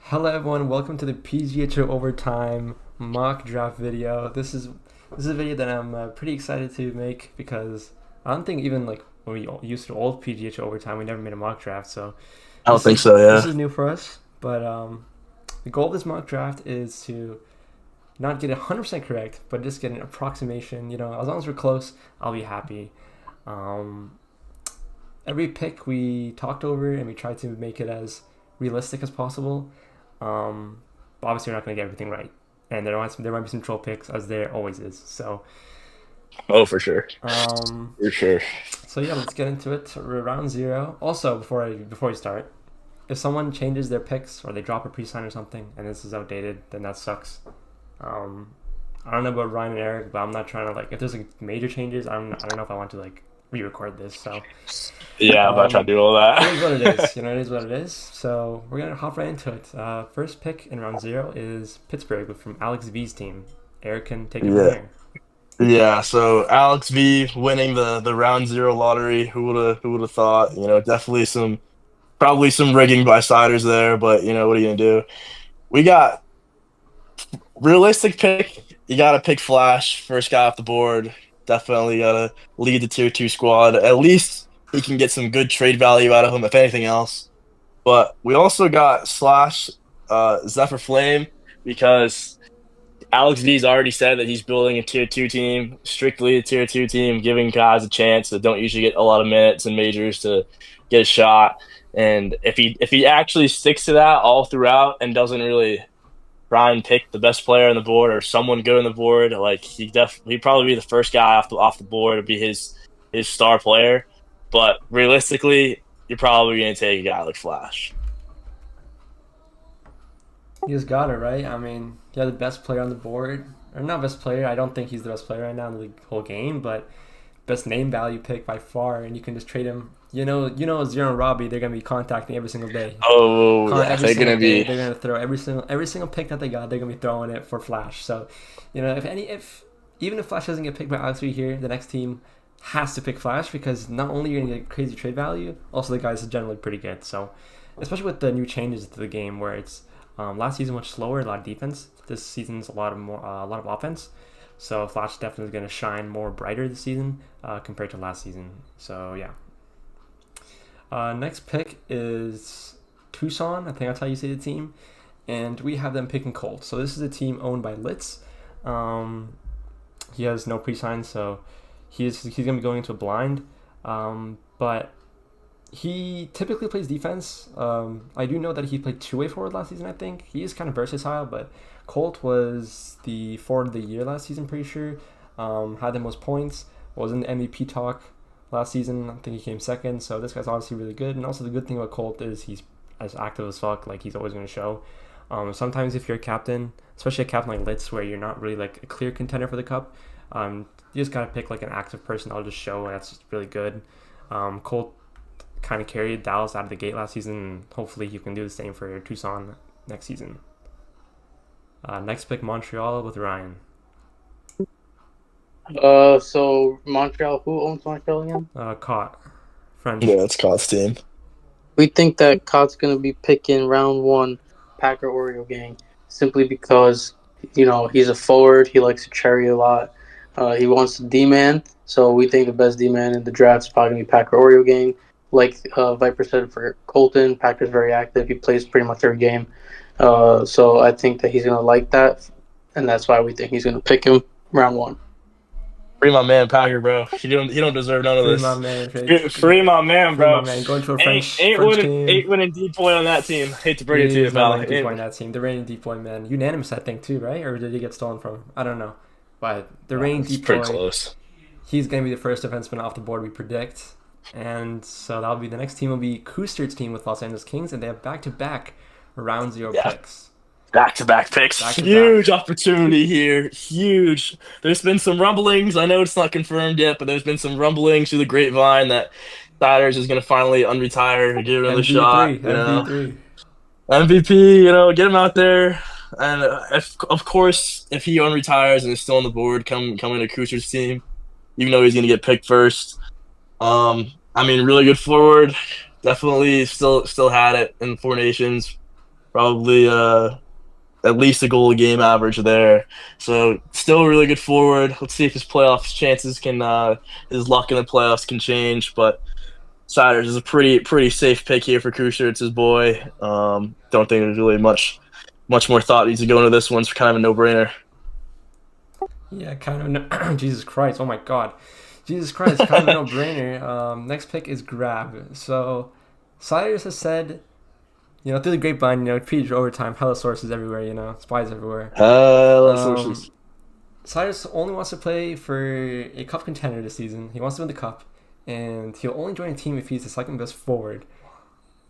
Hello everyone, welcome to the PGHO Overtime mock draft video. This is a video that I'm pretty excited to make because I don't think even like when we used to old PGHO Overtime, we never made a mock draft. So I don't this think is so, this yeah. is new for us. But the goal of this mock draft is to not get 100% correct, but just get an approximation. As long as we're close, I'll be happy. Um, every pick we talked over and we tried to make it as realistic as possible. But obviously, we're not going to get everything right, and there might be some troll picks, as there always is. So, Oh, for sure. um, For sure. so yeah, let's get into it. Round zero. Also, before we start, if someone changes their picks or they drop a pre-sign or something, and this is outdated, then that sucks. Um, I don't know about Ryan and Eric, but I'm not trying to like if there's like major changes. I don't know if I want to like re-record this. So Yeah, I'm not trying Um, to do all it is what it that. is. It is what it is. So we're gonna hop right into it. First pick in round zero is Pittsburgh from Alex V's team. Eric can take it from Yeah. here. Yeah, so Alex V winning the round zero lottery. Who would have thought? Definitely probably some rigging by siders there, but what are you gonna do? We got realistic pick. You gotta pick Flash, first guy off the board. Definitely gotta lead the tier two squad. At least he can get some good trade value out of him, if anything else. But we also got Slash Zephyr Flame because Alex V's already said that he's building a tier two team, strictly a tier two team, giving guys a chance that don't usually get a lot of minutes in majors to get a shot. And if he actually sticks to that all throughout and doesn't really try and pick the best player on the board or someone good on the board, like he'd probably be the first guy off the board to be his star player. But realistically, you're probably going to take a guy like Flash. You just got it right. I mean, you're the best player on the board, or not best player. I don't think he's the best player right now in the whole game, but best name value pick by far, and you can just trade him. Zero and Robbie, they're gonna be contacting every single day. Oh yeah, Every they're single gonna day, be. they're gonna throw every single pick that they got. They're gonna be throwing it for Flash. So, if even if Flash doesn't get picked by Alex Reed here, the next team has to pick Flash because not only you're gonna get crazy trade value, also the guys are generally pretty good. So, especially with the new changes to the game where it's last season much slower, a lot of defense. This season's a lot of offense. So Flash definitely is going to shine more brighter this season compared to last season. So yeah. Next pick is Tucson. I think that's how you say the team, and we have them picking Colt. So this is a team owned by Litz. Um, he has no pre-sign, so he's going to be going into a blind. But he typically plays defense. I do know that he played two-way forward last season. I think he is kind of versatile, but Colt was the forward of the year last season, pretty sure. Had the most points. Was in the MVP talk last season. I think he came second. So this guy's obviously really good. And also the good thing about Colt is he's as active as fuck. Like he's always going to show. Sometimes if you're a captain, especially a captain like Litz, where you're not really like a clear contender for the cup, you just gotta pick like an active person that'll just show, and that's just really good. Colt kind of carried Dallas out of the gate last season. And hopefully, you can do the same for Tucson next season. Next pick, Montreal with Ryan. So Montreal, who owns Montreal again? Caught. French. Yeah, it's Cott's team. We think that Cott's going to be picking round one Packer Oreo gang simply because, he's a forward. He likes to cherry a lot. He wants a D-man. So we think the best D-man in the draft is probably going to be Packer Oreo gang. Like Viper said for Colton, Packer's very active. He plays pretty much every game. So I think that he's going to like that. And that's why we think he's going to pick him round one. Free my man Packer, bro. He don't deserve none of Free my this. man. Free my man, Free my bro. man. Going to a Ain't French ain't French winning team. ain't winning D point on that team. Hate to break it to He you, is not pal. winning deep point that team. The reigning deep point man. Unanimous, I think, too, right? Or did he get stolen from? I don't know. But the reigning It's deep pretty point, close. he's going to be the first defenseman off the board, we predict. And so that'll be the next team will be Kuster's team with Los Angeles Kings, and they have back-to-back round zero Yeah. picks. Back-to-back picks. Back to Huge back. opportunity here. Huge. There's been some rumblings. I know it's not confirmed yet, but there's been some rumblings through the grapevine that Siders is going to finally unretire and give it another shot. MV3, MV3. MVP, get him out there. And of course, if he unretires and is still on the board, coming to Kucher's team, even though he's going to get picked first. I mean, really good forward. Definitely still had it in Four Nations. probably at least a goal a game average there. So still a really good forward. Let's see if his playoffs chances can his luck in the playoffs can change. But Siders is a pretty safe pick here for Kusher. It's his boy. Don't think there's really much more thought needs to go into this one. It's kind of a no brainer. Yeah, kind of. Jesus Christ! Oh my God, Jesus Christ! Kind of a no-brainer. Next pick is Grab. So, Cyrus has said, through the grapevine, PGHO overtime, hella sources everywhere, spies everywhere. Sources. Cyrus only wants to play for a cup contender this season. He wants to win the cup, and he'll only join a team if he's the second best forward.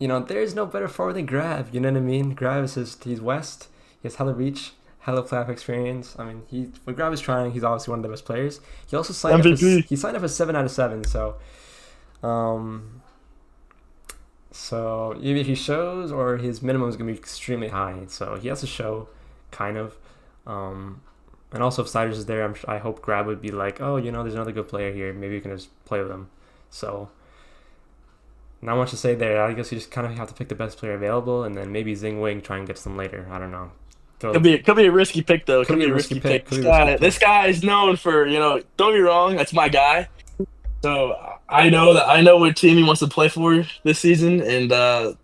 There's no better forward than Grab. You know what I mean? Grab he's West. He has hella reach. Hella playoff experience. I mean, when Grab is trying, he's obviously one of the best players. He also signed MVP. He signed up for 7 out of 7. So, either he shows or his minimum is gonna be extremely high. So he has to show, kind of. And also, if Siders is there, I hope Grab would be like, oh, there's another good player here. Maybe you can just play with him. So, not much to say there. I guess you just kind of have to pick the best player available, and then maybe Zing Wing try and get some later. I don't know. Could be a risky pick though. Could be a risky pick. This guy is known for don't get me wrong, that's my guy. So I know what team he wants to play for this season, and the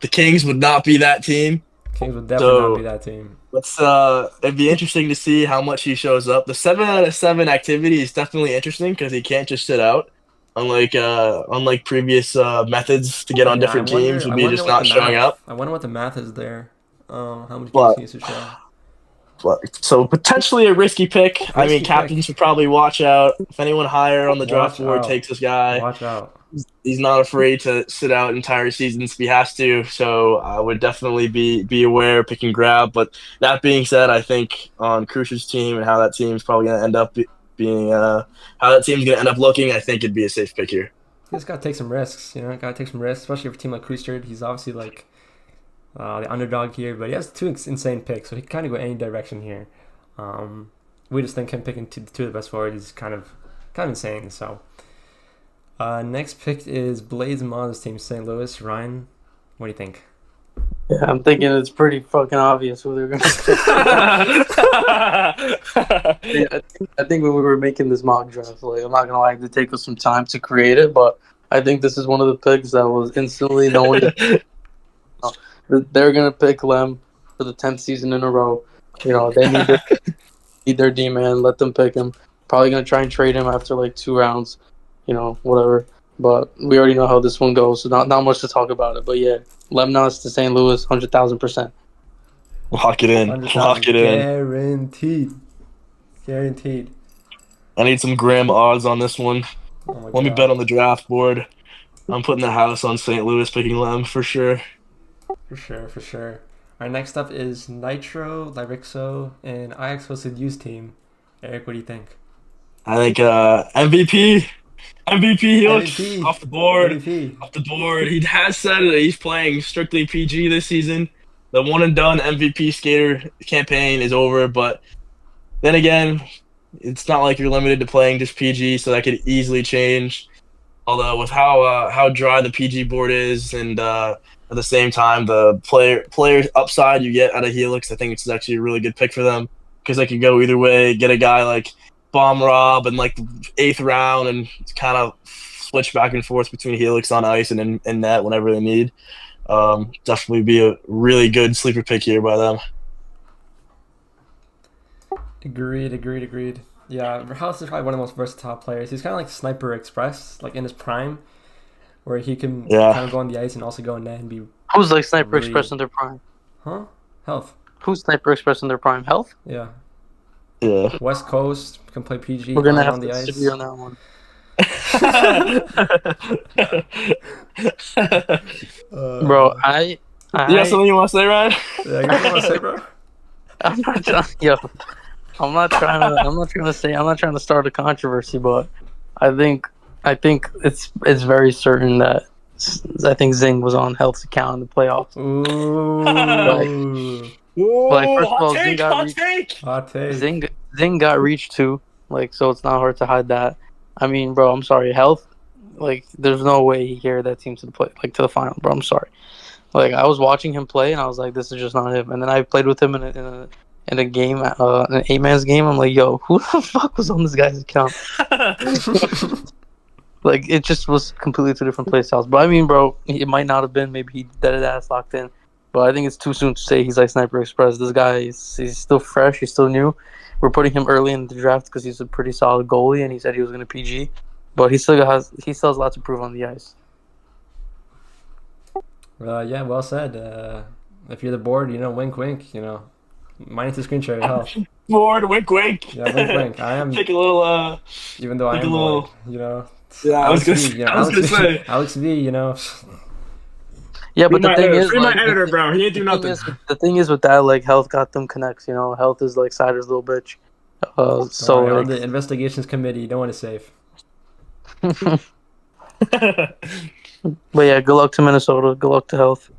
Kings would not be that team. Kings would definitely not be that team. It'd be interesting to see how much he shows up. The 7 out of 7 activity is definitely interesting because he can't just sit out. Unlike previous methods to get on different teams would be just not showing up. I wonder what the math is there. How many games he needs to show. So potentially a risky pick. Captains should probably watch out. If anyone higher on the draft board takes this guy, watch out. He's not afraid to sit out entire seasons if he has to. So I would definitely be aware, pick and grab. But that being said, I think on Crucial's team and how that team's probably going to end up being, how that team's going to end up looking, I think it'd be a safe pick here. You just got to take some risks. Got to take some risks, especially for a team like Kustard. He's obviously the underdog here, but he has 2 insane picks, so he can kind of go any direction here. We just think him picking two of the best forwards is kind of insane. So next pick is Blaze Maz's team, St. Louis. Ryan, what do you think? Yeah, I'm thinking it's pretty fucking obvious who they're going to pick. I think when we were making this mock draft, I'm not going to lie, it take us some time to create it, but I think this is one of the picks that was instantly known. They're going to pick Lem for the 10th season in a row. They need their D-man. Let them pick him. Probably going to try and trade him after 2 rounds. Whatever. But we already know how this one goes, so not much to talk about it. But yeah, Lemnos to St. Louis, 100,000%. Lock it in. Lock it in. Guaranteed. I need some Graham odds on this one. Let me bet on the draft board. I'm putting the house on St. Louis picking Lem for sure. For sure. Our next up is Nitro, Lyrixo, and Ajax hosted U's team. Eric, what do you think? I think MVP Helix off the board. MVP. Off the board. He has said that he's playing strictly PG this season. The one and done MVP skater campaign is over, but then again, it's not like you're limited to playing just PG, so that could easily change. Although with how dry the PG board is, and at the same time the player's upside you get out of Helix, I think it's actually a really good pick for them because they could go either way. Get a guy like Bomb Rob in the 8th round and kind of switch back and forth between Helix on ice and in net whenever they need. Definitely be a really good sleeper pick here by them. Agreed. Yeah, House is probably one of the most versatile players. He's kind of like Sniper Express, in his prime, where he can kind of go on the ice and also go in net and be. Who's Sniper Express in their prime? Huh? Health. Who's Sniper Express in their prime? Health? Yeah. Yeah. West Coast can play PG. We're gonna have on the to ice. disagree on that one. Bro, you got something you want to say, Ryan? Yeah, you got something to say, bro? I'm not trying to start a controversy, but I think it's very certain that I think Zing was on Health's account in the playoffs. Ooh. First of all, Hot take. Zing got reached too, so it's not hard to hide that. I mean, bro, I'm sorry, Health, there's no way he carried that team to the to the final, bro. I'm sorry. Like I was watching him play, and I was like, "This is just not him." And then I played with him in a game, an 8-man's game. I'm like, "Yo, who the fuck was on this guy's account?" Like it just was completely two different play styles. But I mean, bro, it might not have been. Maybe he dead ass locked in. But I think it's too soon to say he's like Sniper Express. This guy, he's still fresh. He's still new. We're putting him early in the draft because he's a pretty solid goalie, and he said he was going to PG. But he still has a lot to prove on the ice. Yeah, well said. If you're the board, wink, wink. Minus the screen share, hell. Board, wink, wink. Yeah, wink, wink. I am. Take a little. Even though I am bored, Yeah, Alex I V, was gonna say. Alex V, Yeah, but the thing is, free my like, editor, bro. He ain't do nothing. the thing is with that, like, health got them connects. Health is like Sider's little bitch. So on like, the investigations committee, no one is safe. but yeah, good luck to Minnesota. Good luck to Health.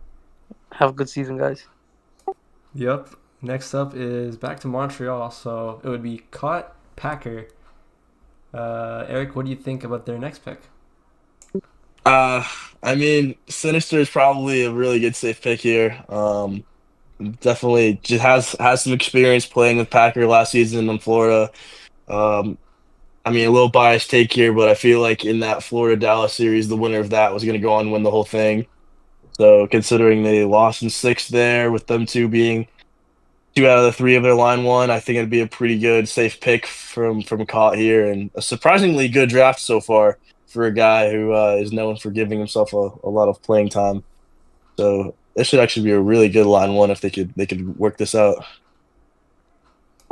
Have a good season, guys. Yep. Next up is back to Montreal, so it would be Caught Packer. Eric, what do you think about their next pick? I mean, Sinister is probably a really good safe pick here. Definitely just has some experience playing with Packer last season in Florida. I mean, a little biased take here, but I feel like in that Florida Dallas series, the winner of that was going to go on and win the whole thing. So considering they lost in 6 there, with them two being 2 out of the 3 of their line one, I think it'd be a pretty good safe pick from Caught here, and a surprisingly good draft so far for a guy who is known for giving himself a lot of playing time. So this should actually be a really good line one if they could work this out.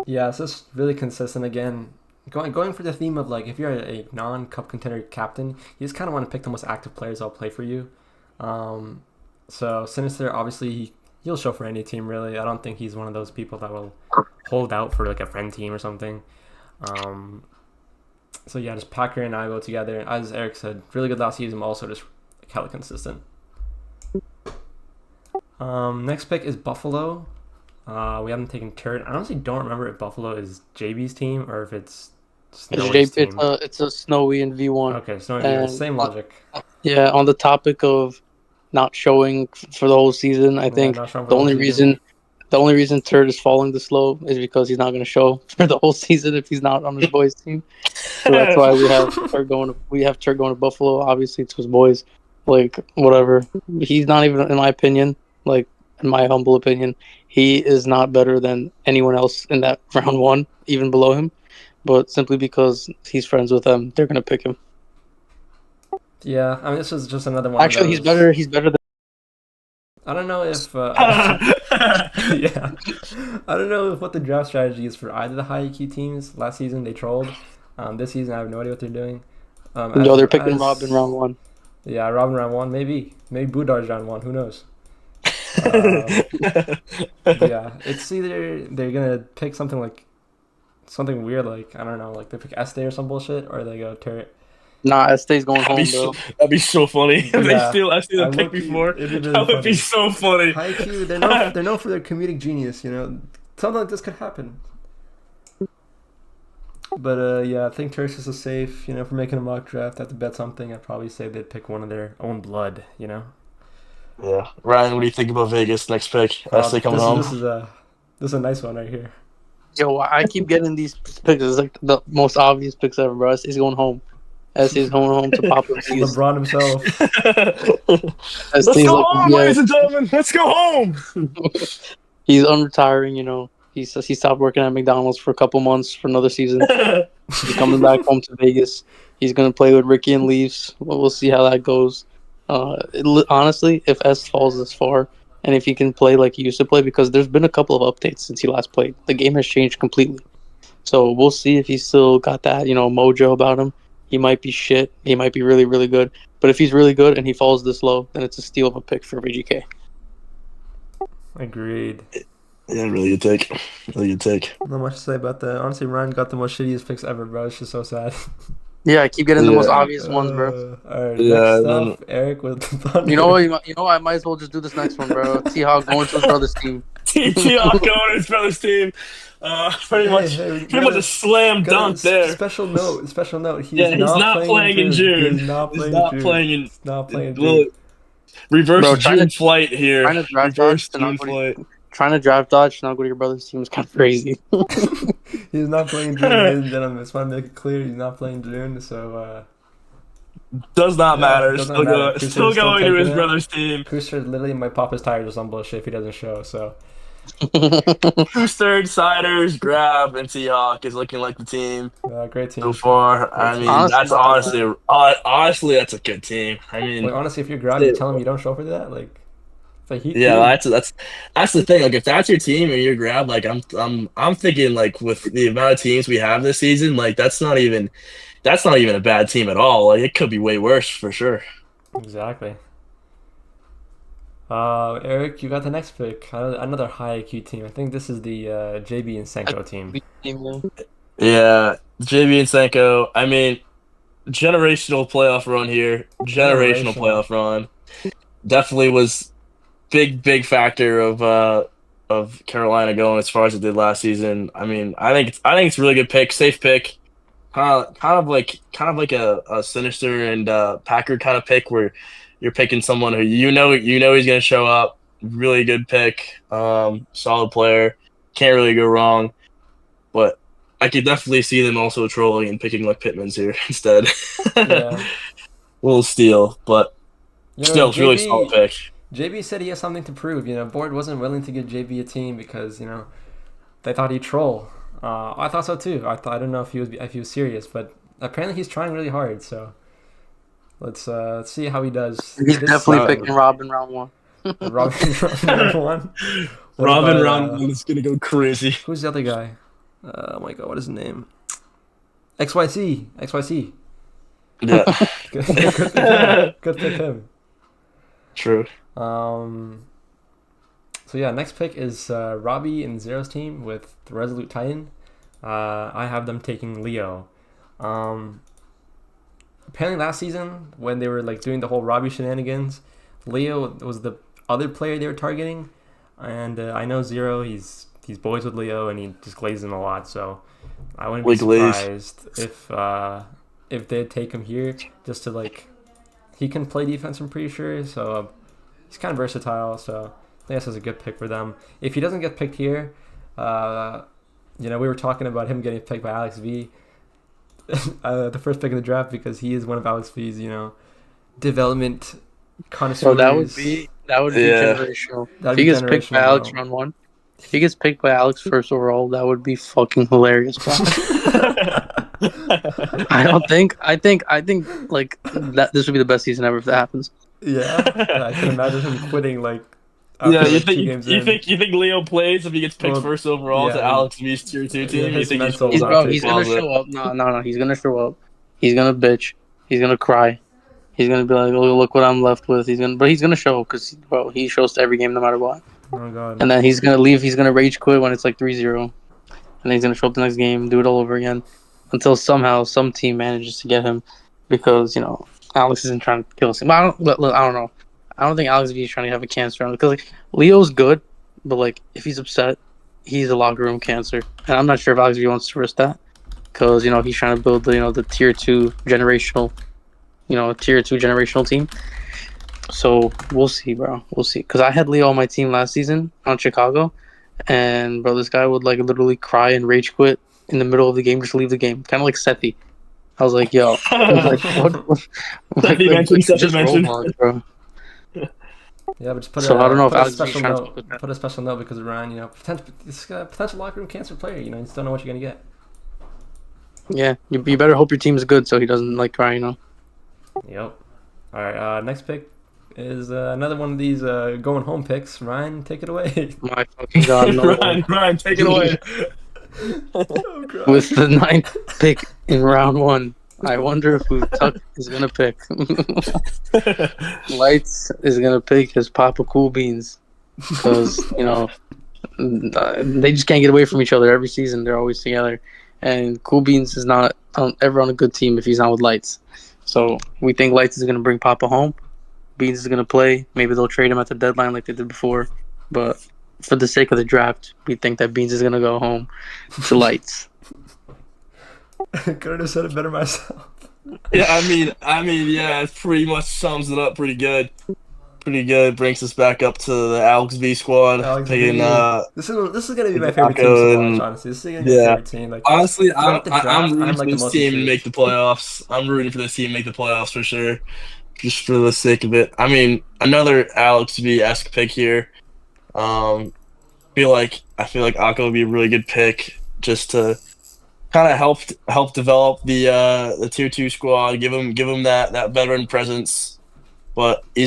Yeah, it's just really consistent again. Going for the theme of, like, if you're a non-cup contender captain, you just kind of want to pick the most active players that'll play for you. So Sinister, obviously, he'll show for any team, really. I don't think he's one of those people that will hold out for, like, a friend team or something. So yeah, just Packer and I go together. As Eric said, really good last season, also just hella consistent. Next pick is Buffalo. We haven't taken turn. I honestly don't remember if Buffalo is JB's team or if it's Snowy's team. It's a Snowy and V1. Okay, Snowy, same logic. Yeah, on the topic of not showing for the whole season, I think the only reason Turd is falling this low is because he's not going to show for the whole season if he's not on his boys' team. So that's why we have Turd going to Buffalo. Obviously, it's his boys. Like, whatever. He's not even, in my opinion, like, in my humble opinion, he is not better than anyone else in that round one, even below him. But simply because he's friends with them, they're going to pick him. Yeah, I mean, this is just another one. Actually, he's better than. I don't know if yeah, I don't know what the draft strategy is for either the high EQ teams. Last season they trolled. This season I have no idea what they're doing. They're picking Rob in round 1. Yeah, Rob in round 1, maybe Budar's round 1. Who knows? Yeah, it's either they're gonna pick something weird, like, I don't know, like they pick Este or some bullshit, or they go Turret. Nah, Este's going home, bro. That'd be so funny if they steal Este the pick before. Really that would be so funny. High IQ, they're known for their comedic genius. Something like this could happen. But yeah, I think Turks is a safe. For making a mock draft, I have to bet something. I'd probably say they'd pick one of their own blood. Yeah, Ryan, what do you think about Vegas next pick? Este coming home. This is a nice one right here. Yo, I keep getting these picks. It's like the most obvious picks ever, bro. Este's going home. Este's going home to pop up. LeBron himself. Let's go home, ladies and gentlemen. Let's go home. He's unretiring. He stopped working at McDonald's for a couple months for another season. He's coming back home to Vegas. He's going to play with Ricky and Leafs. We'll see how that goes. Honestly, if S falls this far, and if he can play like he used to play, because there's been a couple of updates since he last played. The game has changed completely. So we'll see if he's still got that, mojo about him. He might be shit. He might be really, really good. But if he's really good and he falls this low, then it's a steal of a pick for VGK. Agreed. Yeah, really good take. Really good take. Not much to say about that. Honestly, Ryan got the most shittiest picks ever, bro. It's just so sad. Yeah, I keep getting the most obvious ones, bro. Alright, next up, Eric with the Thunder. You know what? I might as well just do this next one, bro. T-Hawk going to his brother's team. T-Hawk going to his brother's team. Pretty much a slam dunk there. Special note. He's not playing in June. He's not playing in June. Reverse Bro, June flight here. trying to draft Reverse dodge to not June go to, flight. trying to draft dodge to not go to your brother's team is kind of crazy. He's not playing June, ladies and gentlemen. Just want to make it clear he's not playing June. So Does not matter. does not matter. Still going to his brother's team. Kuster literally might pop his tires or some bullshit if he doesn't show. So Kuster, Siders, Grab, and Seahawk is looking like the team great team so far. I team. mean, Honestly, that's honestly that's a good team. I mean, like honestly, if you're Grab, you tell him you don't show for that. Like, it's like yeah, that's the thing. Like, if that's your team and you're Grab, like I'm thinking like with the amount of teams we have this season, like that's not even a bad team at all. Like it could be way worse for sure. Exactly. Eric, you got the next pick. Another high IQ team. I think this is the JB and Senko team. Yeah, JB and Senko. I mean, generational playoff run here. Generational playoff run. Definitely was big factor of Carolina going as far as it did last season. I mean, I think it's a really good pick, safe pick. Kind of like a Sinister and Packer kind of pick where you're picking someone who you know he's gonna show up. Really good pick, solid player, can't really go wrong. But I could definitely see them also trolling and picking like Pittman's here instead. Yeah. Little steal, but still, it's really solid pick. JB said he has something to prove. Board wasn't willing to give JB a team because they thought he'd troll. I thought so too. I don't know if he was serious, but apparently he's trying really hard. So let's see how he does. He's definitely picking Robin round one. Robin round one. Robin round one is gonna go crazy. Who's the other guy? Oh my god, what is his name? XYC. Yeah. Good pick him. True. So yeah, next pick is Robbie and Zero's team with the Resolute Titan. I have them taking Leo. Apparently last season when they were like doing the whole Robbie shenanigans, Leo was the other player they were targeting, and I know Zero. He's boys with Leo and he just glazes him a lot. So I wouldn't be surprised if they'd take him here just to like he can play defense. I'm pretty sure. So he's kind of versatile. So I think this is a good pick for them. If he doesn't get picked here, we were talking about him getting picked by Alex V, the first pick of the draft, because he is one of Alex V's, development connoisseurs. So that would be generational. If he gets picked by Alex round one, if he gets picked by Alex first overall, that would be fucking hilarious. I think like that. This would be the best season ever if that happens. Yeah, I can imagine him quitting like. Yeah, you think Leo plays if he gets picked first overall to Alex V's tier 2 team? Yeah, you think he's gonna show up? No, he's gonna show up. He's gonna bitch. He's gonna cry. He's gonna be like, "Oh, look what I'm left with." He's gonna show because he shows to every game no matter what. Oh god. And then he's gonna leave. He's gonna rage quit when it's like 3-0, and then he's gonna show up the next game, do it all over again, until somehow some team manages to get him, because Alex isn't trying to kill him. I don't know. I don't think Alex V is trying to have a cancer on him, because like Leo's good, but like if he's upset, he's a locker room cancer, and I'm not sure if Alex V wants to risk that, because he's trying to build the tier 2 generational, team. So we'll see, bro. We'll see. Because I had Leo on my team last season on Chicago, and bro, this guy would like literally cry and rage quit in the middle of the game, just leave the game, kind of like Sethi. I was like, yo, just roll, bro. Yeah, but just put I don't know if a special note because of Ryan. Potential locker room cancer player. You just don't know what you're gonna get. Yeah, you better hope your team's good so he doesn't like cry. Yep. All right. Next pick is another one of these going home picks. Ryan, take it away. My fucking god, no. Ryan, take it away. Oh, with the 9th pick in round 1. I wonder who Tuck is gonna pick. Lights is gonna pick his Papa Cool Beans, because they just can't get away from each other every season. They're always together, and Cool Beans is not ever on a good team if he's not with Lights. So we think Lights is gonna bring Papa home. Beans is gonna play. Maybe they'll trade him at the deadline like they did before, but for the sake of the draft, we think that Beans is gonna go home to Lights. Couldn't have said it better myself. Yeah, I mean, yeah, it pretty much sums it up pretty good. pretty good. Brings us back up to the Alex V squad. Alex Picking V. This is gonna be my favorite team Akko to watch. and Honestly, this is gonna be my yeah. favorite team. Like Honestly, throughout the I'm draft, rooting I'm for like the this most team to make intrigued. the playoffs. I'm rooting for this team to make the playoffs for sure, just for the sake of it. I mean, another Alex V esque pick here. Um, I feel like Akko would be a really good pick just to kind of help develop the tier two squad. Give him that veteran presence. But he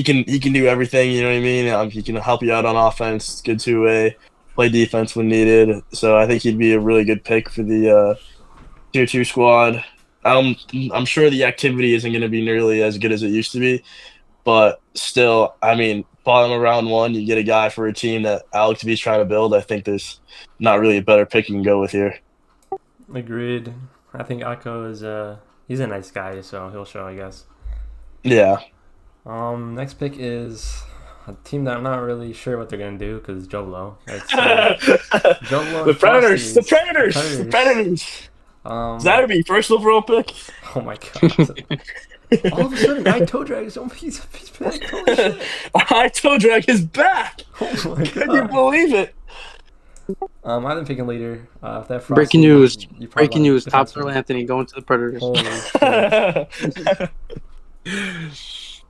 can do everything. You know what I mean? He can help you out on offense. Good two way, play defense when needed. So I think he'd be a really good pick for the tier two squad. I'm sure the activity isn't going to be nearly as good as it used to be, but still, I mean, bottom of round one, you get a guy for a team that Alex V's trying to build. I think there's not really a better pick you can go with here. Agreed. I think Akko is he's a nice guy, so he'll show, I guess. Yeah. Next pick is a team that I'm not really sure what they're gonna do because it's Joblo. It's Joblo The and Predators. The Frosties. Predators. Predators. The Predators. Um, Zatterby, first overall pick. oh my god! All of a sudden, I toe drag is on he's back. Holy shit! I Toe Drag is back. Oh my Can you god! believe it? I've been picking leader. If that Frosty, Breaking news. you probably Breaking want news. Top defenseman. throw Anthony going to the Predators. Holy shit!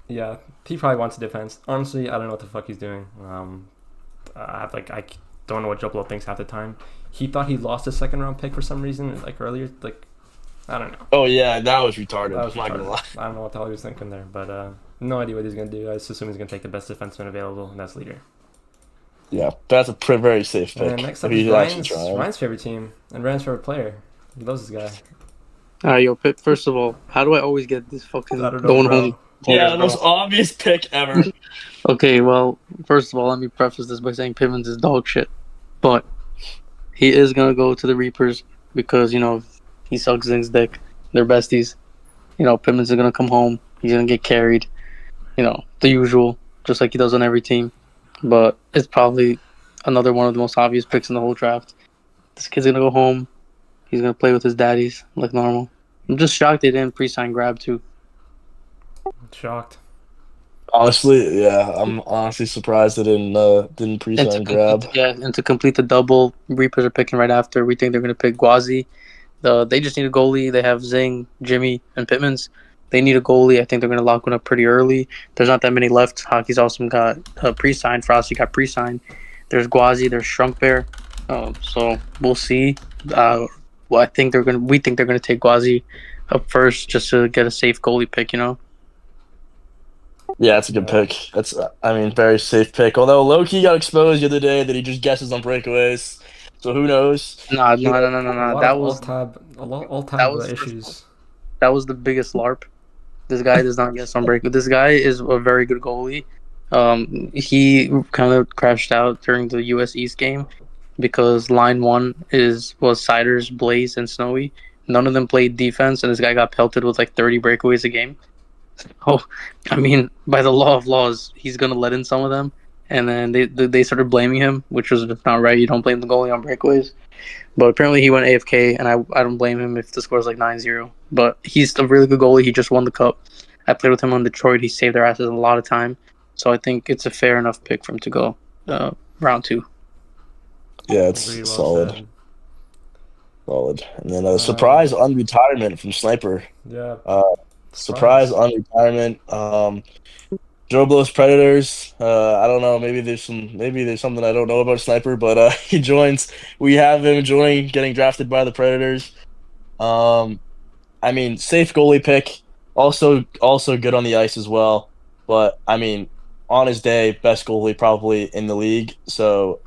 Yeah, he probably wants defense. Honestly, I don't know what the fuck he's doing. I don't know what Joplo thinks half the time. He thought he lost a second round pick for some reason, like earlier. Like, I don't know. Oh yeah, that was retarded. That was I'm not gonna retarded. lie. I don't know what the hell he was thinking there, but no idea what he's gonna do. I just assume he's gonna take the best defenseman available, and that's leader. Yeah, that's a very safe pick. And next up If is he's actually Ryan's, trying. Ryan's favorite team and Ryan's favorite player. He loves this guy. Yo, Pitt, first of all, how do I always get this fucking I don't know, going bro. home? Yeah, the most obvious pick ever. Okay, well, first of all, let me preface this by saying Pittman's is dog shit. But he is going to go to the Reapers because, he sucks Zing's dick. They're besties. Pittman's is going to come home. He's going to get carried. The usual, just like he does on every team. But it's probably another one of the most obvious picks in the whole draft. This kid's going to go home. He's going to play with his daddies like normal. I'm just shocked they didn't pre-sign Grab, too. Shocked. Honestly, yeah, I'm honestly surprised they didn't pre-sign Grab. And to complete the double, Reapers are picking right after. We think they're going to pick Gwazi. They just need a goalie. They have Zing, Jimmy, and Pittmans. They need a goalie. I think they're going to lock one up pretty early. There's not that many left. Hockey's also got pre-signed. Frosty got pre-signed. There's Gwazi. There's Shrunk Bear. So we'll see. We think they're going to take Gwazi up first just to get a safe goalie pick. Yeah, that's a good pick. Very safe pick. Although Loki got exposed the other day that he just guesses on breakaways. So who knows? No. A That lot was of all-tab issues. that was the biggest LARP. This guy does not guess on break. This guy is a very good goalie. He kind of crashed out during the US East game because line one was Siders, Blaze, and Snowy. None of them played defense, and this guy got pelted with like 30 breakaways a game. Oh, by the law of laws, he's gonna let in some of them, and then they started blaming him, which was not right. You don't blame the goalie on breakaways, but apparently he went AFK, and I don't blame him if the score's like 9-0. But he's a really good goalie. He just won the cup. I played with him on Detroit. He saved their asses a lot of time, so I think it's a fair enough pick for him to go round 2. Yeah, it's Agreed, well solid. said. Solid. And then a surprise unretirement from Sniper. Yeah. Surprise on retirement. Joblo's Predators. I don't know. Maybe there's something I don't know about Sniper, but he joins. We have him getting drafted by the Predators. Safe goalie pick. Also good on the ice as well. But on his day, best goalie probably in the league. So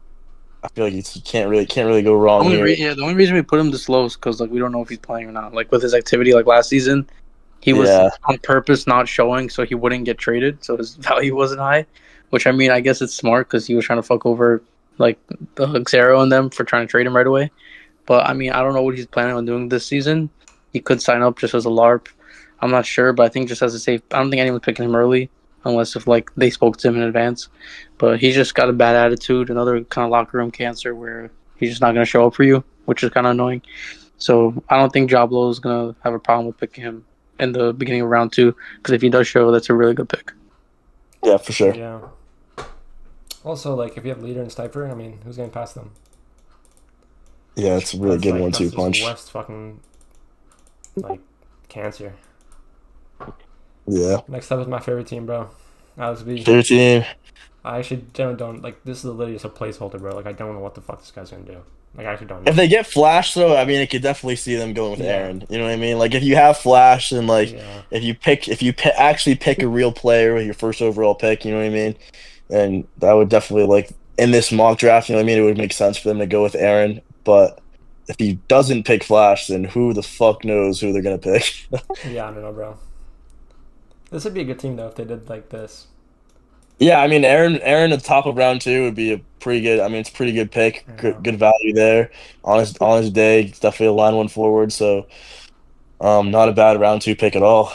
I feel like you can't really go wrong here. The only reason we put him this low is because we don't know if he's playing or not. Like with his activity last season. He was on purpose not showing so he wouldn't get traded, so his value wasn't high. Which I guess it's smart because he was trying to fuck over the Xero and them for trying to trade him right away. But I don't know what he's planning on doing this season. He could sign up just as a LARP. I'm not sure, but I think just as a safe. I don't think anyone's picking him early unless if they spoke to him in advance. But he's just got a bad attitude, another kind of locker room cancer where he's just not going to show up for you, which is kind of annoying. So I don't think Joblo is going to have a problem with picking him in the beginning of round 2, because if he does show, that's a really good pick. Yeah, for sure. Yeah. Also, like, if you have leader and sniper, I mean, who's going past them? Yeah, it's a really good Like, 1-2 that's just punch. West fucking, like, cancer. Yeah. Next up is my favorite team, bro. Alex B. Favorite team. I actually don't like, this is literally just a placeholder, bro. Like, I don't know what the fuck this guy's gonna do. Like, I actually don't know. If they get Flash, though, I mean, I could definitely see them going with Yeah. Aaron. You know what I mean? Like, if you have Flash and like, Yeah. if you actually pick a real player with your first overall pick, you know what I mean? And that would definitely like in this mock draft, you know what I mean? It would make sense for them to go with Aaron. But if he doesn't pick Flash, then who the fuck knows who they're gonna pick? Yeah, I don't know, bro. This would be a good team, though, if they did like this. Yeah, I mean, Aaron at the top of round 2 would be a pretty good. I mean, it's a pretty good pick. Yeah. Good value there. On his day, definitely a line one forward. So, not a bad round 2 pick at all.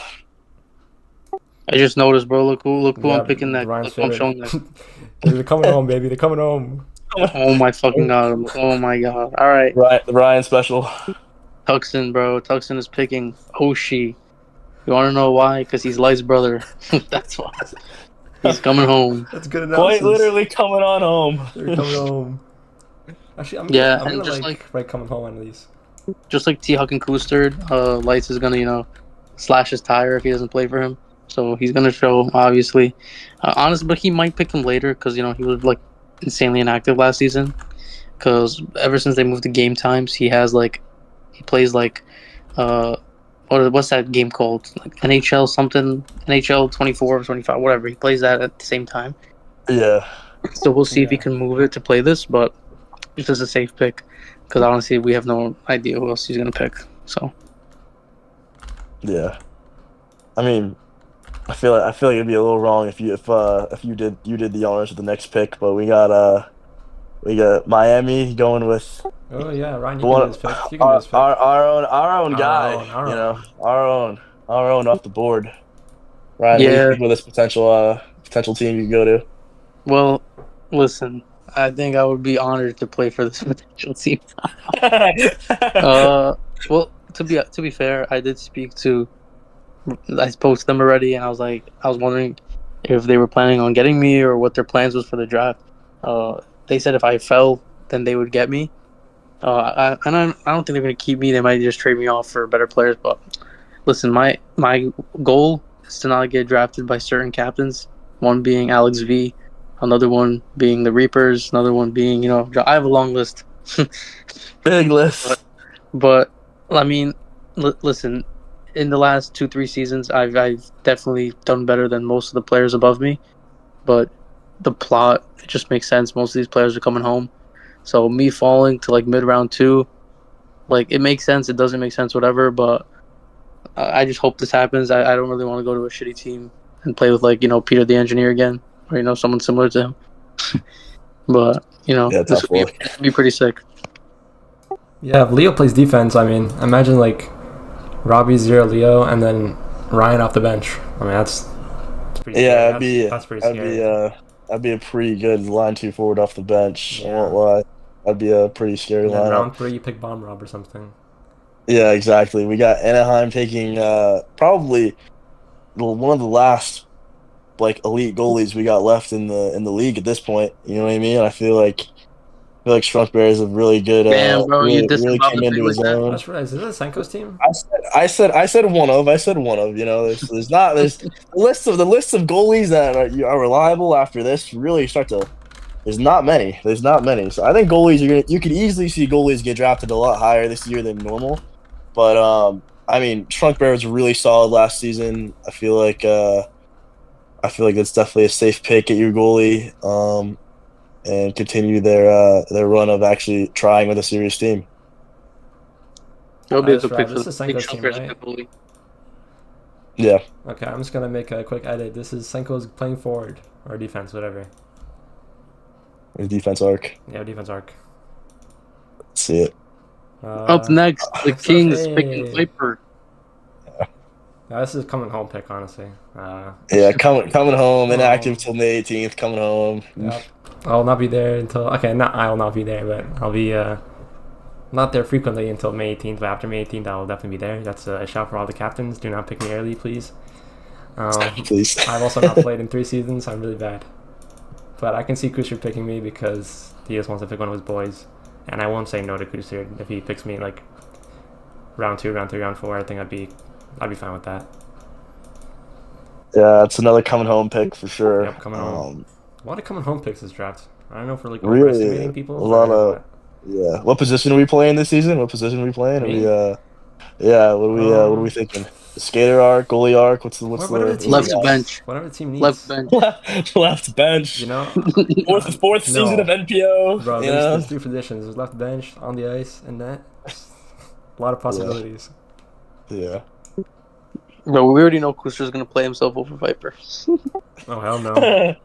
I just noticed, bro. Look who Yeah, I'm picking next. Ryan's Look who I'm favorite. showing next. They're coming home, baby. They're coming home. Oh my fucking god. Oh my god. All right. Right, the Ryan special. Tuxton, bro. Tuxton is picking Oshi. You want to know why? Because he's Light's brother. That's why. He's coming home. That's good analysis. Quite literally coming on home. They're coming home. Actually, I'm and gonna just like write coming home one of these. Just like T Huck and Coostard, Lights is gonna, slash his tire if he doesn't play for him. So he's gonna show, obviously. Honestly, but he might pick him later because he was like insanely inactive last season. Because ever since they moved to game times, he plays like, what's that game called? Like NHL something, NHL 24 or 25, whatever. He plays that at the same time. Yeah. So we'll see if he can move it to play this, but this is a safe pick because honestly, we have no idea who else he's gonna pick. So Yeah. I mean, I feel like it'd be a little wrong if you did the honors with the next pick, but we got Miami going with Oh yeah, Ryan, you can do this pick. You can do this pick. our own guy. Our own off the board. Ryan, what do you think with this potential team you can go to? Well, listen, I think I would be honored to play for this potential team. Well, to be fair, I spoke to them already, and I was wondering if they were planning on getting me or what their plans was for the draft. They said if I fell, then they would get me. I don't think they're going to keep me. They might just trade me off for better players. But listen, my goal is to not get drafted by certain captains. One being Alex V, another one being the Reapers, another one being I have a long list. Big list. But I mean, listen. In the last 2-3 seasons, I've definitely done better than most of the players above me. But the plot, it just makes sense. Most of these players are coming home. So me falling to like mid-round 2, like it makes sense. It doesn't make sense, whatever. But I just hope this happens. I don't really want to go to a shitty team and play with Peter the Engineer again, or someone similar to him. But this would be pretty sick. Yeah, if Leo plays defense, I mean, imagine like Robbie, Zero, Leo, and then Ryan off the bench. I mean, that's pretty scary. That's pretty scary. That'd be a pretty good line 2 forward off the bench. Yeah. I won't lie. That'd be a pretty scary lineup. Round 3, you pick Bomb Rob or something. Yeah, exactly. We got Anaheim taking probably one of the last like elite goalies we got left in the league at this point. You know what I mean? I feel like Shrunk Bear is a really good. Damn, bro, really came into his own. That's right. Is this Senko's team? I said one of. There's the list of goalies that are reliable after this. Really start to. There's not many. So I think you could easily see goalies get drafted a lot higher this year than normal. But I mean, Shrunk Bear was really solid last season. I feel like that's definitely a safe pick at your goalie. And continue their run of actually trying with a serious team. That'll be a good pick. This is Senko's team, right? Yeah. Okay, I'm just gonna make a quick edit. This is Senko's playing forward or defense, whatever. His defense arc. Yeah, defense arc. Let's see it. Up next, the Kings picking Viper. Yeah, this is coming home pick, honestly. Coming home, inactive till May 18th. Coming home. Yep. I'll not be there until I'll not be there, but I'll be not there frequently until May 18th. But after May 18th, I'll definitely be there. That's a shout for all the captains. Do not pick me early, please. Please. I've also not played in 3 seasons. I'm really bad. But I can see Kuster picking me because he just wants to pick one of his boys. And I won't say no to Kuster if he picks me like round 2, round 3, round 4. I think I'd be fine with that. Yeah, it's another coming home pick for sure. Yep, coming home. A lot of coming home picks this draft. I don't know if we're like Really, overestimating people. a lot of yeah. What position are we playing this season? What position are we playing? Are Me? we what are we thinking? Skater arc, goalie arc. What's whatever the team Left needs. bench. Whatever the team needs. Left bench. left bench? You know, Fourth No. season of NPO. bro. you There's, know? there's 3 positions. There's left bench, on the ice, and net. A lot of possibilities. Yeah. Bro, we already know Kuster's gonna play himself over Viper. Oh hell no!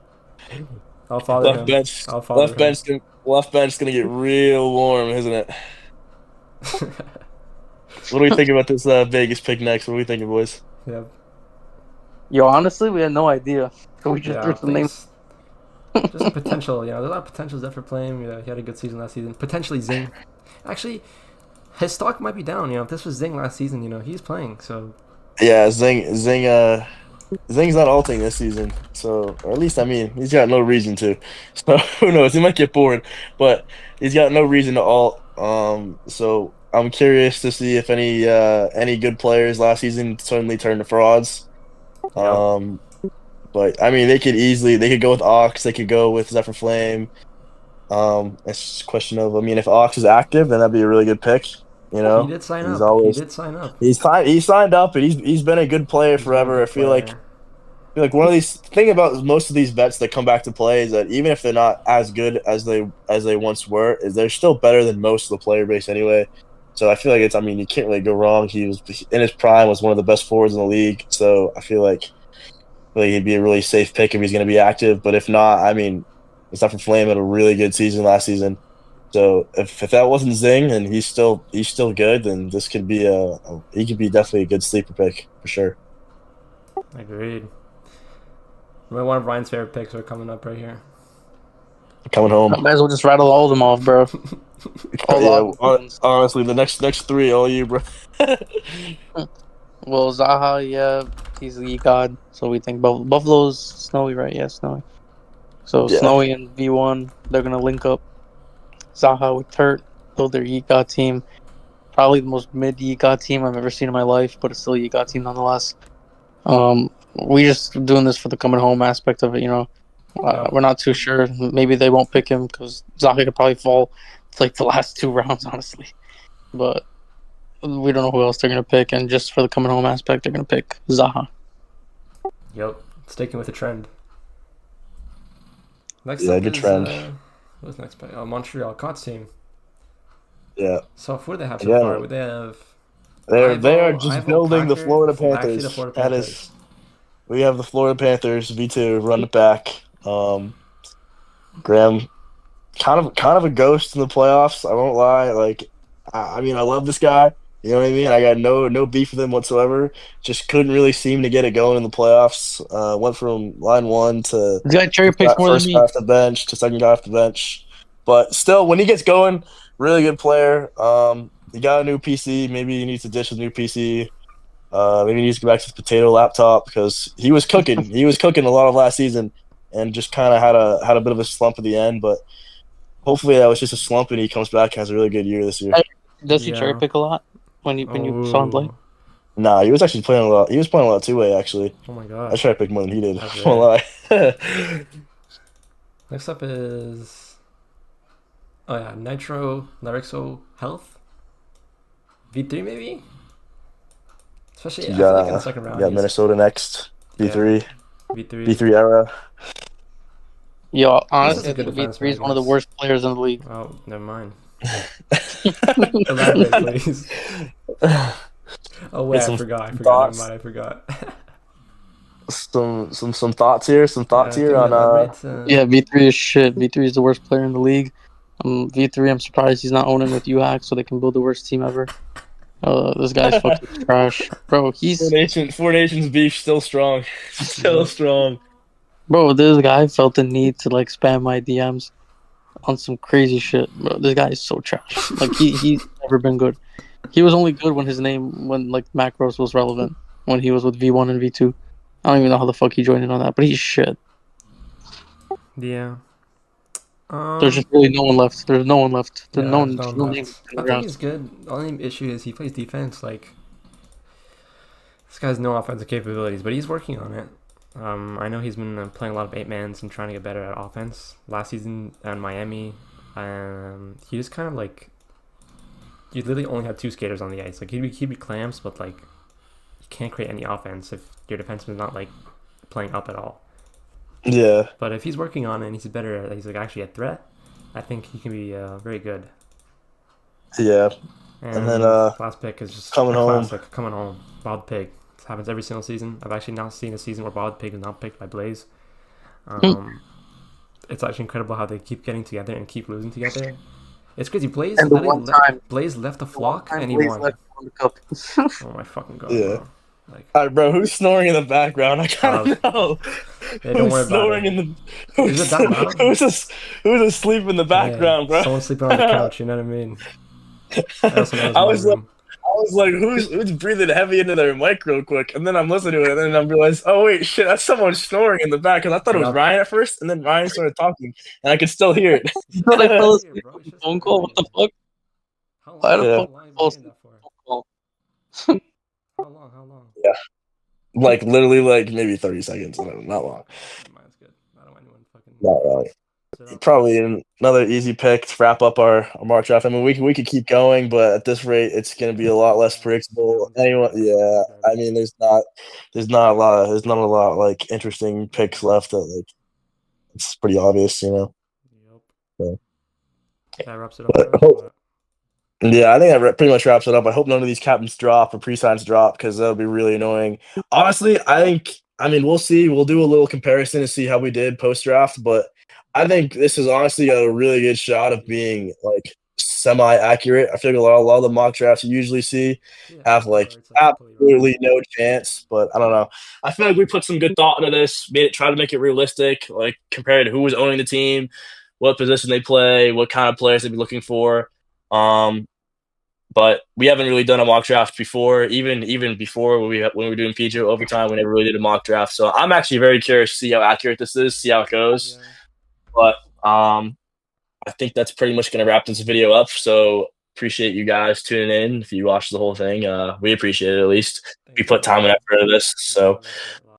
I'll follow left him. bench. I'll follow Left bench. Left bench gonna get real warm, isn't it? him. What do we think about this Vegas pick next? What are we thinking, boys? Yeah. Yo, honestly, we had no idea. So we just Yeah, threw some names. just a potential. You know, there's a lot of potentials there for playing. You know, he had a good season last season. Potentially Zing. Actually, his stock might be down. You know, if this was Zing last season, you know, he's playing. So Yeah, Zing's not ulting this season, so or at least I mean he's got no reason to. So who knows? He might get bored, but he's got no reason to ult. So I'm curious to see if any good players last season suddenly turn to frauds. But I mean they could go with Ox, they could go with Zephyr Flame. It's just a question of if Ox is active, then that'd be a really good pick. You know, he did sign he's up. always- he did sign up. He signed up, and he's been a good player He's been a forever. good I feel like player. one of these thing about most of these vets that come back to play is that even if they're not as good as they once were, is they're still better than most of the player base anyway. So I feel like you can't really go wrong. He was in his prime, was one of the best forwards in the league. So I feel like he'd be a really safe pick if he's going to be active. But if not, it's not for Flame had a really good season last season. So if that wasn't Zing and he's still good, then this could be he could be definitely a good sleeper pick for sure. Agreed. One of Ryan's favorite picks are coming up right here. Coming home. Might as well just rattle all of them off, bro. Honestly, the next 3, all you, bro. Well, Zaha, yeah, he's the god. So we think Buffalo's Snowy, right? Yeah, Snowy. So Yeah. Snowy and V1, they're gonna link up. Zaha with Turt, build their Yeegot team. Probably the most mid Yeegot team I've ever seen in my life, but it's still a Yeegot team nonetheless. We just doing this for the coming home aspect of it, you know. We're not too sure. Maybe they won't pick him because Zaha could probably fall like the last 2 rounds, honestly. But we don't know who else they're gonna pick, and just for the coming home aspect, they're gonna pick Zaha. Yep, sticking with the trend. Next Yeah, up good is, trend. what's next? Montreal Cots team. Yeah, So what do they have so Yeah. far? They have. they are Ivo, just building the Packer, Florida actually Panthers. the Florida That Panthers. is, we have the Florida Panthers V2 run it back. Graham, kind of a ghost in the playoffs. I won't lie. Like, I love this guy. You know what I mean? I got no beef with him whatsoever. Just couldn't really seem to get it going in the playoffs. Went from line 1 to This guy cherry picks more than first me. guy off the bench to second guy off the bench. But still, when he gets going, really good player. He got a new PC. Maybe he needs to ditch his new PC. Maybe he needs to go back to his potato laptop because he was cooking. He was cooking a lot of last season, and just kind of had a bit of a slump at the end. But hopefully that was just a slump, and he comes back and has a really good year this year. Does he Yeah. cherry pick a lot when you saw him play? Nah, he was actually playing a lot. He was playing a lot 2-way actually. Oh my I god. tried to pick more than he did. That's I won't lie. Next up is. Oh yeah, Nitro Larixo Health. V3 maybe. Especially I feel like in the second round. Yeah, he's- Minnesota next. V3. V3. V3 era. Yo, He's honestly, a good V3 is defenseman, one of the I guess. worst players in the league. Oh, never mind. Elaborate, please. Oh wait, Get I some forgot. thoughts. Never mind, I forgot. Some thoughts here. Some thoughts Can here you on elaborate, Yeah, V3 is shit. V3 is the worst player in the league. V3, I'm surprised he's not owning with UHack so they can build the worst team ever. This guy's fucking trash. Bro, Four Nations beef still strong. Still strong. Bro, this guy felt the need to like spam my DMs on some crazy shit. Bro, this guy is so trash. Like he's never been good. He was only good when like Macros was relevant when he was with V1 and V2. I don't even know how the fuck he joined in on that, but he should. Yeah. There's just really no one left. There's no one left. There's Yeah, no there's one. no There's one no left. names I around. think he's good. The only issue is he plays defense. Like, this guy has no offensive capabilities, but he's working on it. I know he's been playing a lot of 8-mans and trying to get better at offense. Last season in Miami, he just kind of like, you literally only had 2 skaters on the ice. Like, he'd be clamps, but like, you can't create any offense if your defenseman's not like playing up at all. Yeah. But if he's working on it and he's better, he's like actually a threat, I think he can be very good. Yeah. And then last pick is just coming a home. classic. Coming home. Wild Pig. This happens every single season. I've actually not seen a season where Wild Pig is not picked by Blaze. It's actually incredible how they keep getting together and keep losing together. It's crazy. Blaze And the literally one time, Blaze left the the one flock time and he Blaze won. left the cup. Oh my fucking god, Yeah. bro. Like, All right, bro. Who's snoring in the background? I gotta know. Yeah, don't worry Who's snoring about it. in the? Is it that loud? Who's asleep in the background, bro? Someone's sleeping on the couch. You know what I mean? I also know it's I my was room. like, who's breathing heavy into their mic real quick? And then I'm listening to it, and then I realized, oh wait, shit, that's someone snoring in the back. Because I thought it was Yep. Ryan at first, and then Ryan started talking, and I could still hear it. You thought I fell asleep Bro, on it's the just phone call? What the early. fuck? How Why long? the Yeah. fuck How long have fall you asleep been that for? on the phone call? How long? Yeah, like literally, like maybe 30 seconds. Not long. Mine's good. I don't want anyone fucking Not long. sit up. Probably another easy pick to wrap up our mock draft. I mean, we could keep going, but at this rate, it's going to be a lot less predictable. Anyone, yeah. I mean, there's not a lot like interesting picks left. That like it's pretty obvious, you know. Yep. So, That wraps it up. but, For us, or what? yeah, I think that pretty much wraps it up. I hope none of these captains drop or pre-signs drop because that'll be really annoying. Honestly, I mean, we'll see. We'll do a little comparison to see how we did post-draft, but I think this is honestly got a really good shot of being like semi-accurate. I feel like a lot of the mock drafts you usually see have like It's completely absolutely no chance, but I don't know. I feel like we put some good thought into this, try to make it realistic, like compared to who was owning the team, what position they play, what kind of players they'd be looking for. But we haven't really done a mock draft before. Even before when we were doing PGHO overtime, we never really did a mock draft. So I'm actually very curious to see how accurate this is, see how it goes. Yeah. But I think that's pretty much going to wrap this video up. So appreciate you guys tuning in. If you watched the whole thing, we appreciate it at least. We put time and effort into this. So.